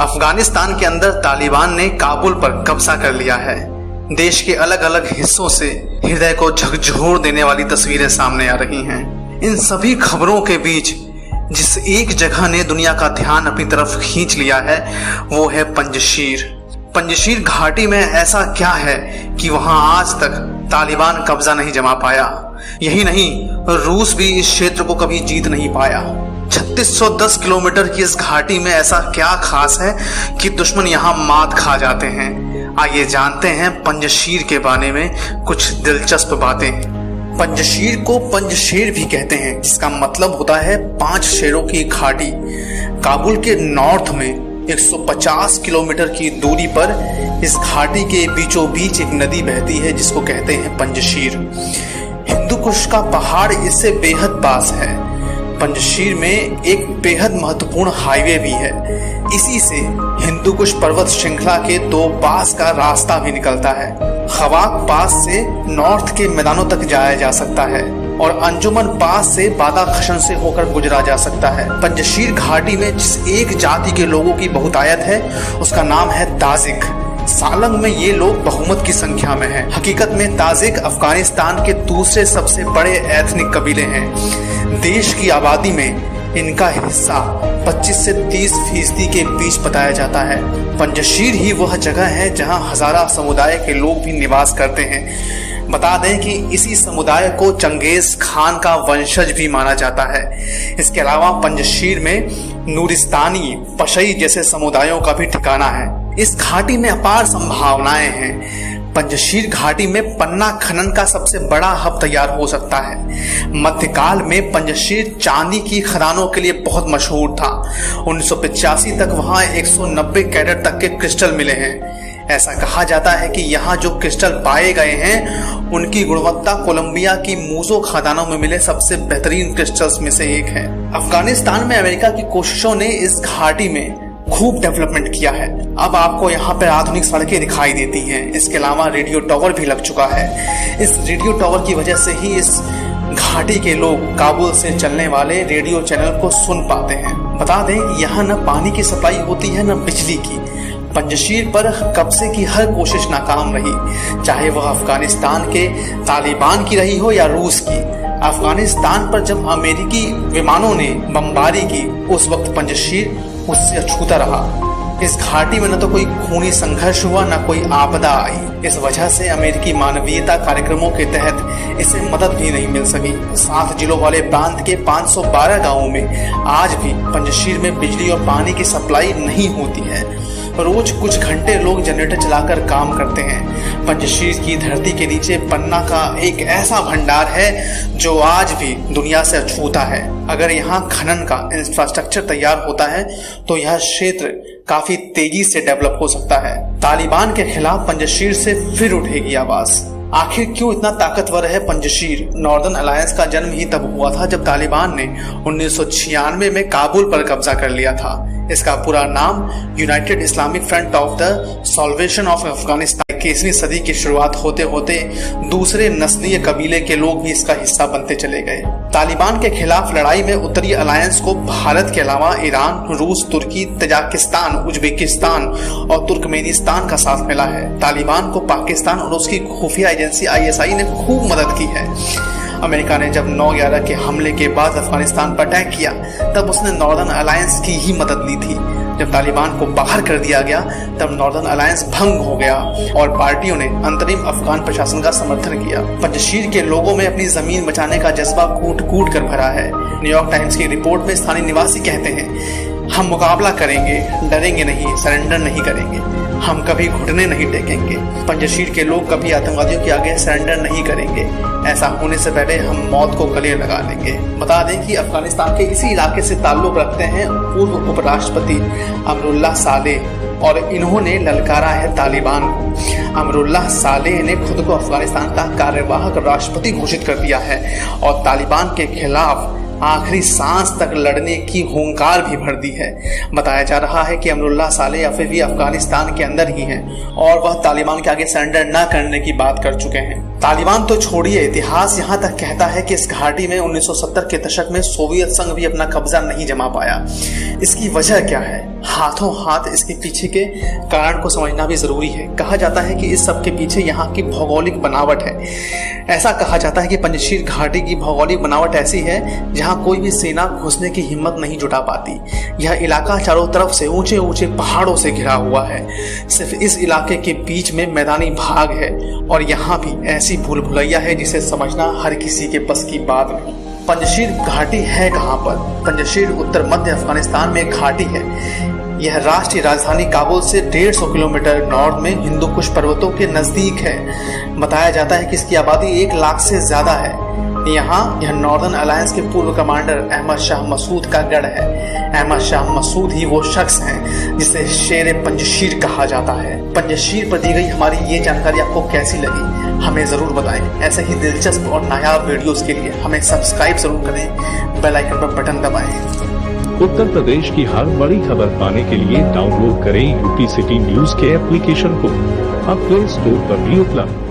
अफगानिस्तान के अंदर तालिबान ने काबुल पर कब्जा कर लिया है। देश के अलग अलग हिस्सों से हृदय को झकझोर देने वाली तस्वीरें सामने आ रही हैं। इन सभी खबरों के बीच जिस एक जगह ने दुनिया का ध्यान अपनी तरफ खींच लिया है वो है पंजशीर। पंजशीर घाटी में ऐसा क्या है कि वहां आज तक तालिबान कब्जा नहीं जमा पाया। यही नहीं, रूस भी इस क्षेत्र को कभी जीत नहीं पाया। 3610 किलोमीटर की इस घाटी में ऐसा क्या खास है कि दुश्मन यहाँ मात खा जाते हैं। आइए जानते हैं पंजशीर के बारे में कुछ दिलचस्प बातें। पंजशीर को पंजशेर भी कहते हैं, जिसका मतलब होता है 5 शेरों की घाटी। काबुल के नॉर्थ में 150 किलोमीटर की दूरी पर इस घाटी के बीचों बीच एक नदी बहती है जिसको कहते हैं पंजशीर। हिंदू कुश का पहाड़ इससे बेहद पास है। पंजशीर में एक बेहद महत्वपूर्ण हाईवे भी है। इसी से हिंदू कुश पर्वत श्रृंखला के 2 पास का रास्ता भी निकलता है। खवाक पास से नॉर्थ के मैदानों तक जाया जा सकता है और अंजुमन पास से बादाखशन से होकर गुजरा जा सकता है। पंजशीर घाटी में जिस एक जाति के लोगों की बहुतायत है उसका नाम है ताजिक। सालंग में ये लोग बहुमत की संख्या में हैं। हकीकत में ताजिक अफगानिस्तान के दूसरे सबसे बड़े एथनिक कबीले हैं। देश की आबादी में इनका हिस्सा 25 से 30% के बीच बताया जाता है। पंजशीर ही वह जगह है जहां हजारा समुदाय के लोग भी निवास करते हैं। बता दें कि इसी समुदाय को चंगेज खान का वंशज भी माना जाता है। इसके अलावा पंजशीर में नूरिस्तानी, पशई जैसे समुदायों का भी ठिकाना है। इस घाटी में अपार संभावनाएं हैं। पंजशीर घाटी में पन्ना खनन का सबसे बड़ा हब तैयार हो सकता है। मध्यकाल में पंजशीर चांदी की खदानों के लिए बहुत मशहूर था। 1985 तक वहां 190 कैरेट तक के क्रिस्टल मिले हैं। ऐसा कहा जाता है कि यहाँ जो क्रिस्टल पाए गए हैं उनकी गुणवत्ता कोलंबिया की मूजो खदानों में मिले सबसे बेहतरीन क्रिस्टल्स में से एक है। अफगानिस्तान में अमेरिका की कोशिशों ने इस घाटी में खूब डेवलपमेंट किया है। अब आपको यहाँ पर आधुनिक सड़कें दिखाई देती हैं। इसके अलावा रेडियो टावर भी लग चुका है। इस रेडियो टावर की वजह से ही इस घाटी के लोग काबुल से चलने वाले रेडियो चैनल को सुन पाते हैं। बता दें, यहाँ न पानी की सप्लाई होती है न बिजली की। पंजशीर पर कब्जे की हर कोशिश नाकाम रही, चाहे वह अफगानिस्तान के तालिबान की रही हो या रूस की। अफगानिस्तान पर जब अमेरिकी विमानों ने बमबारी की उस वक्त पंजशीर उससे अछूता रहा। इस घाटी में न तो कोई खूनी संघर्ष हुआ न कोई आपदा आई। इस वजह से अमेरिकी मानवीयता कार्यक्रमों के तहत इसे मदद भी नहीं मिल सकी। 7 जिलों वाले प्रांत के 512 गांवों में आज भी पंजशीर में बिजली और पानी की सप्लाई नहीं होती है। रोज कुछ घंटे लोग जनरेटर चलाकर काम करते हैं। पंजशीर की धरती के नीचे पन्ना का एक ऐसा भंडार है जो आज भी दुनिया से अछूता है। अगर यहाँ खनन का इंफ्रास्ट्रक्चर तैयार होता है तो यह क्षेत्र काफी तेजी से डेवलप हो सकता है। तालिबान के खिलाफ पंजशीर से फिर उठेगी आवाज। आखिर क्यों इतना ताकतवर है पंजशीर? नॉर्दर्न अलायंस का जन्म ही तब हुआ था जब तालिबान ने 1996 में काबुल पर कब्जा कर लिया था। इसका पूरा नाम United Islamic front of the solvation of Afghanistan. 21वीं सदी की शुरुआत होते होते दूसरे नस्लीय कबीले के लोग भी इसका हिस्सा बनते चले गए। तालिबान के खिलाफ लड़ाई में उत्तरी अलायंस को भारत के अलावा ईरान, रूस, तुर्की, तजाकिस्तान, उज्बेकिस्तान और तुर्कमेनिस्तान का साथ मिला है। तालिबान को पाकिस्तान और उसकी खुफिया एजेंसी ISI ने खूब मदद की है। अमेरिका ने जब 9/11 के हमले के बाद अफगानिस्तान पर अटैक किया तब उसने नॉर्दर्न अलायंस की ही मदद ली थी। जब तालिबान को बाहर कर दिया गया तब नॉर्दर्न अलायंस भंग हो गया और पार्टियों ने अंतरिम अफगान प्रशासन का समर्थन किया। पंजशीर के लोगों में अपनी जमीन बचाने का जज्बा कूट कूट कर भरा है। न्यूयॉर्क टाइम्स की रिपोर्ट में स्थानीय निवासी कहते हैं, हम मुकाबला करेंगे, डरेंगे नहीं, सरेंडर नहीं करेंगे, हम कभी घुटने नहीं टेकेंगे। पंजशीर के लोग कभी आतंकवादियों के आगे सरेंडर नहीं करेंगे। ऐसा होने से पहले हम मौत को गले लगा लेंगे। बता दें कि अफगानिस्तान के इसी इलाके से ताल्लुक रखते हैं पूर्व उपराष्ट्रपति अमरुल्लाह सालेह और इन्होंने ललकारा है तालिबान को। अमरुल्लाह सालेह ने खुद को अफगानिस्तान का कार्यवाहक राष्ट्रपति घोषित कर दिया है और तालिबान के खिलाफ आखिरी सांस तक लड़ने की हुंकार भी भर दी है। बताया जा रहा है कि अमरुल्लाह सालेह अभी भी अफगानिस्तान के अंदर ही हैं और वह तालिबान के आगे सरेंडर न करने की बात कर चुके हैं। तालिबान तो छोड़िए, इतिहास यहाँ तक कहता है कि इस घाटी में 1970 के दशक में सोवियत संघ भी अपना कब्जा नहीं जमा पाया। इसकी वजह क्या है? हाथों हाथ इसके पीछे के कारण को समझना भी जरूरी है। कहा जाता है कि इस सब के पीछे यहाँ की भौगोलिक बनावट है। ऐसा कहा जाता है कि पंजशीर घाटी की भौगोलिक बनावट ऐसी है जहाँ कोई भी सेना घुसने की हिम्मत नहीं जुटा पाती। यह इलाका चारों तरफ से ऊंचे ऊंचे पहाड़ों से घिरा हुआ है। सिर्फ इस इलाके के बीच में मैदानी भाग है और यहाँ भी ऐसी भूल भुलैया है जिसे समझना हर किसी के बस की बात नहीं। पंजशीर घाटी है कहाँ पर? पंजशीर उत्तर मध्य अफगानिस्तान में एक घाटी है। यह राष्ट्रीय राजधानी काबुल से 150 किलोमीटर नॉर्थ में हिंदू कुश पर्वतों के नजदीक है। बताया जाता है कि इसकी आबादी 1 लाख से ज्यादा है। यहाँ यह नॉर्दर्न अलायंस के पूर्व कमांडर अहमद शाह मसूद का गढ़ है। अहमद शाह मसूद ही वो शख्स हैं जिसे शेर पंजशीर कहा जाता है। पंजशीर पर दी गई हमारी ये जानकारी आपको कैसी लगी हमें जरूर बताएं। ऐसे ही दिलचस्प और नायाब वीडियोस के लिए हमें सब्सक्राइब जरूर करें, बेल आइकन पर बटन दबाएं। उत्तर प्रदेश की हर बड़ी खबर पाने के लिए डाउनलोड करें यूपी सिटी न्यूज के एप्लीकेशन को। अब प्ले स्टोर पर भी उपलब्ध।